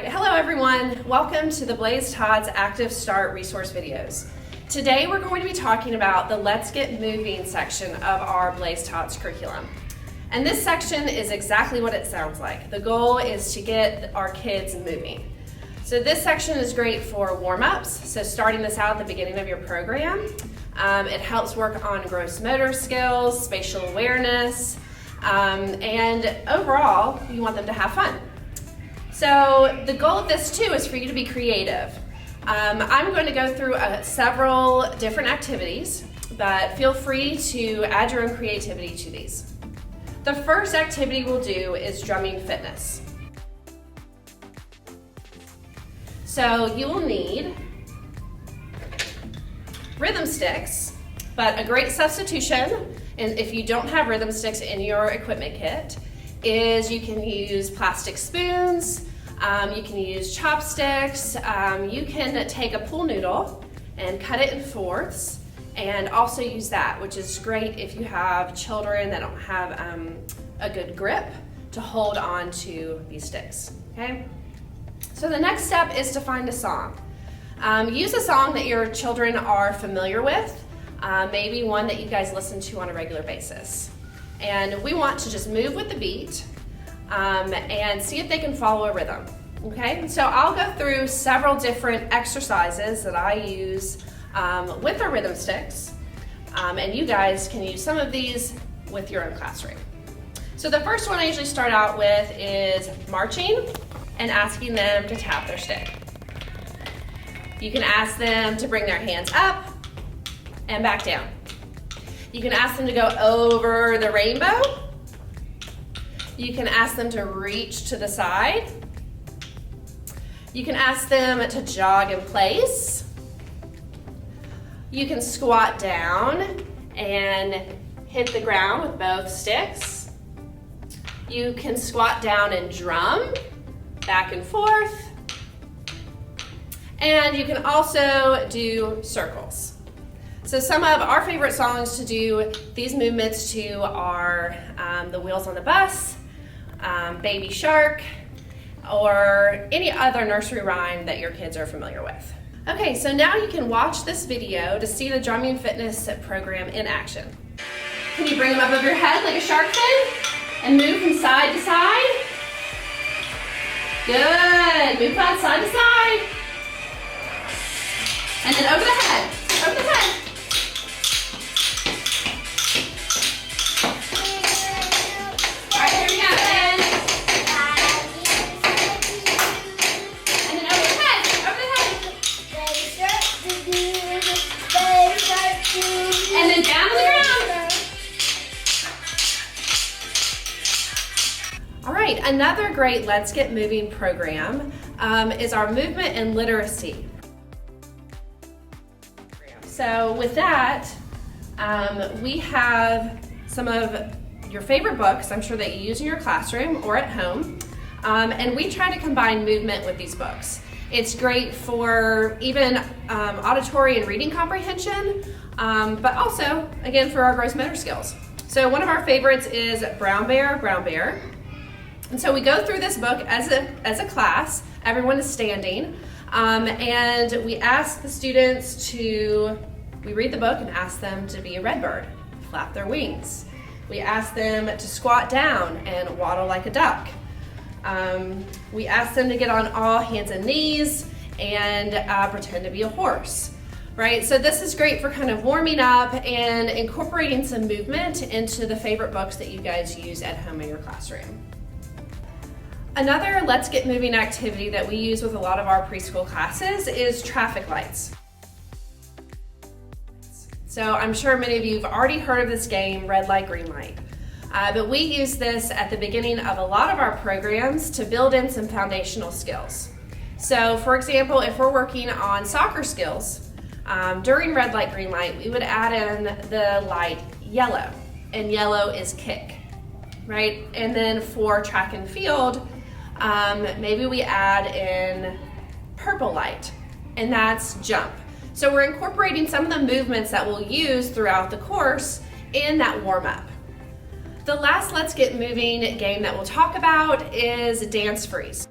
right, hello everyone. Welcome to the Blaze Tots Active Start resource videos. Today we're going to be talking about the Let's Get Moving section of our Blaze Tots curriculum. And this section is exactly what it sounds like. The goal is to get our kids moving. So this section is great for warm-ups, so starting this out at the beginning of your program. It helps work on gross motor skills, spatial awareness, and overall, you want them to have fun. So the goal of this too is for you to be creative. I'm going to go through several different activities, but feel free to add your own creativity to these. The first activity we'll do is drumming fitness. So you will need rhythm sticks, but a great substitution, and if you don't have rhythm sticks in your equipment kit, is you can use plastic spoons, you can use chopsticks, you can take a pool noodle and cut it in fourths and also use that, which is great if you have children that don't have a good grip to hold on to these sticks, okay? So the next step is to find a song. Use a song that your children are familiar with, maybe one that you guys listen to on a regular basis. And we want to just move with the beat and see if they can follow a rhythm, okay? So I'll go through several different exercises that I use with our rhythm sticks, and you guys can use some of these with your own classroom. So the first one I usually start out with is marching and asking them to tap their stick. You can ask them to bring their hands up and back down. You can ask them to go over the rainbow. You can ask them to reach to the side. You can ask them to jog in place. You can squat down and hit the ground with both sticks. You can squat down and drum back and forth. And you can also do circles. So some of our favorite songs to do these movements to are The Wheels on the Bus, Baby Shark, or any other nursery rhyme that your kids are familiar with. Okay, so now you can watch this video to see the drumming fitness program in action. Can you bring them up over your head like a shark fin and move from side to side? Good, move from side to side. And then over the head, over the head. And then down on the ground. All right, another great Let's Get Moving program is our movement and literacy. So with that, we have some of your favorite books, I'm sure that you use in your classroom or at home, and we try to combine movement with these books. It's great for even auditory and reading comprehension, but also, again, for our gross motor skills. So one of our favorites is Brown Bear, Brown Bear. And so we go through this book as a class. Everyone is standing, and we ask the students we read the book and ask them to be a red bird, flap their wings. We ask them to squat down and waddle like a duck. We ask them to get on all hands and knees and pretend to be a horse, right? So this is great for kind of warming up and incorporating some movement into the favorite books that you guys use at home in your classroom. Another Let's Get Moving activity that we use with a lot of our preschool classes is traffic lights. So I'm sure many of you have already heard of this game, red light, green light. But we use this at the beginning of a lot of our programs to build in some foundational skills. So for example, if we're working on soccer skills, during red light, green light, we would add in the light yellow, and yellow is kick, right? And then for track and field, maybe we add in purple light, and that's jump. So we're incorporating some of the movements that we'll use throughout the course in that warm-up. The last Let's Get Moving game that we'll talk about is Dance Freeze.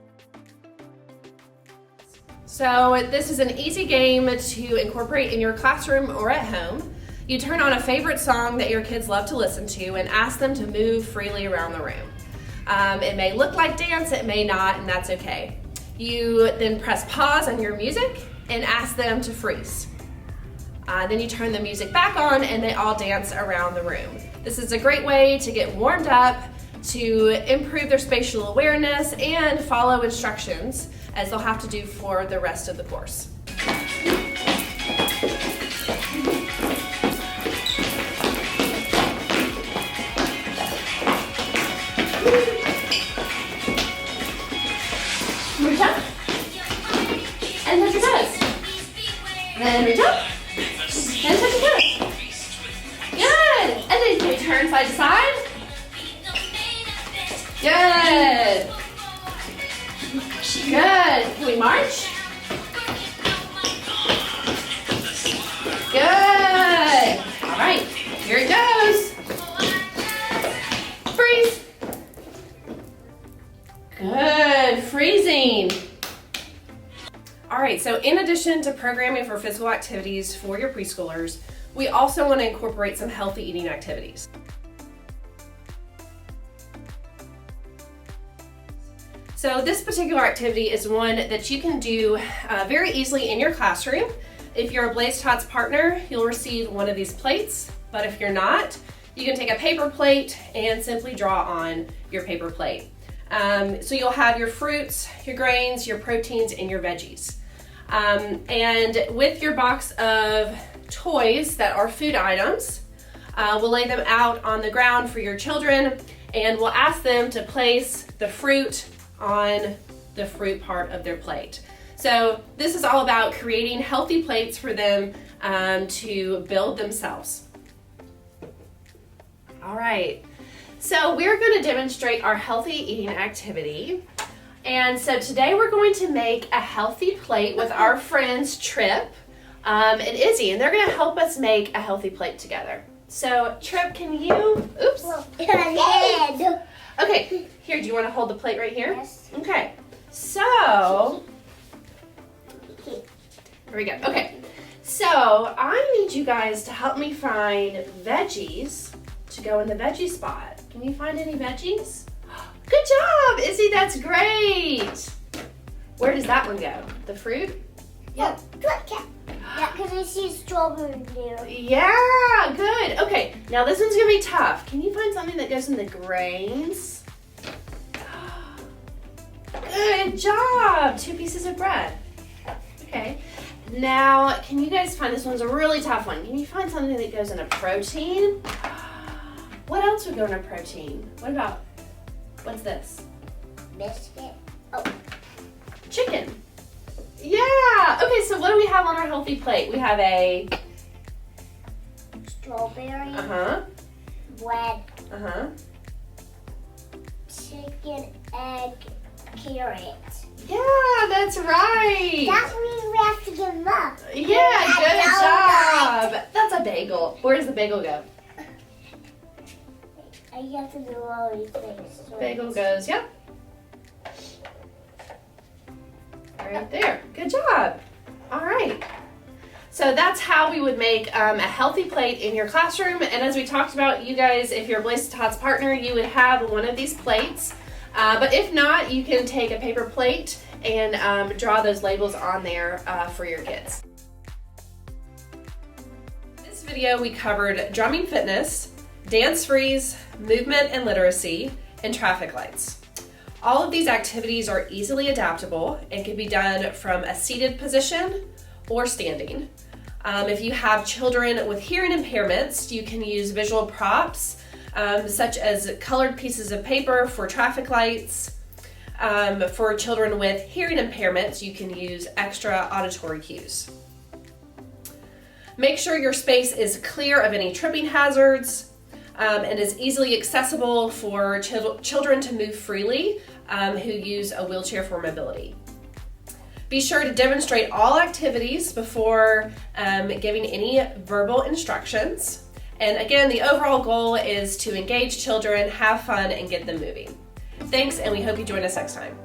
So this is an easy game to incorporate in your classroom or at home. You turn on a favorite song that your kids love to listen to and ask them to move freely around the room. It may look like dance, it may not, and that's okay. You then press pause on your music and ask them to freeze. Then you turn the music back on and they all dance around the room. This is a great way to get warmed up, to improve their spatial awareness, and follow instructions as they'll have to do for the rest of the course. Reach up and touch your toes. Then reach up and touch your toes. Good. And then can we turn side to side? Good. Good. Can we march? Good. All right. Here it goes. Freeze. Good. Freezing. All right, so in addition to programming for physical activities for your preschoolers, we also want to incorporate some healthy eating activities. So this particular activity is one that you can do very easily in your classroom. If you're a Blaze Tots partner, you'll receive one of these plates, but if you're not, you can take a paper plate and simply draw on your paper plate. So you'll have your fruits, your grains, your proteins, and your veggies. And with your box of toys that are food items, we'll lay them out on the ground for your children, and we'll ask them to place the fruit on the fruit part of their plate. So this is all about creating healthy plates for them to build themselves. All right, so we're going to demonstrate our healthy eating activity. And so today we're going to make a healthy plate with our friends Trip and Izzy, and they're going to help us make a healthy plate together. So Trip, can you, oops. Okay, here, do you want to hold the plate right here? Yes. Okay, so, here we go. Okay, so I need you guys to help me find veggies to go in the veggie spot. Can you find any veggies? Good job, Izzy, that's great. Where does that one go? The fruit? Yep. Yeah, because I see strawberry there. Yeah, good. Okay, now this one's gonna be tough. Can you find something that goes in the grains? Good job, 2 pieces of bread. Okay, now can you guys find, this one's a really tough one. Can you find something that goes in a protein? What else would go in a protein? What about, what's this? Biscuit. Oh. Chicken. Yeah, okay, so what do we have on our healthy plate? We have a Strawberry. bread, Bread. Chicken, egg, carrot. Yeah, that's right. That means we have to give them up. Yeah, good job. That's a bagel. Where does the bagel go? I have to do all these things. Bagel goes, yep. Right there. Good job. All right. So that's how we would make a healthy plate in your classroom. And as we talked about, you guys, if you're a Blaze Tots partner, you would have one of these plates. But if not, you can take a paper plate and draw those labels on there for your kids. In this video, we covered drumming fitness, dance freeze, movement and literacy, and traffic lights. All of these activities are easily adaptable and can be done from a seated position or standing. If you have children with hearing impairments, you can use visual props such as colored pieces of paper for traffic lights. For children with hearing impairments, you can use extra auditory cues. Make sure your space is clear of any tripping hazards and is easily accessible for children to move freely who use a wheelchair for mobility. Be sure to demonstrate all activities before giving any verbal instructions. And again, the overall goal is to engage children, have fun, and get them moving. Thanks, and we hope you join us next time.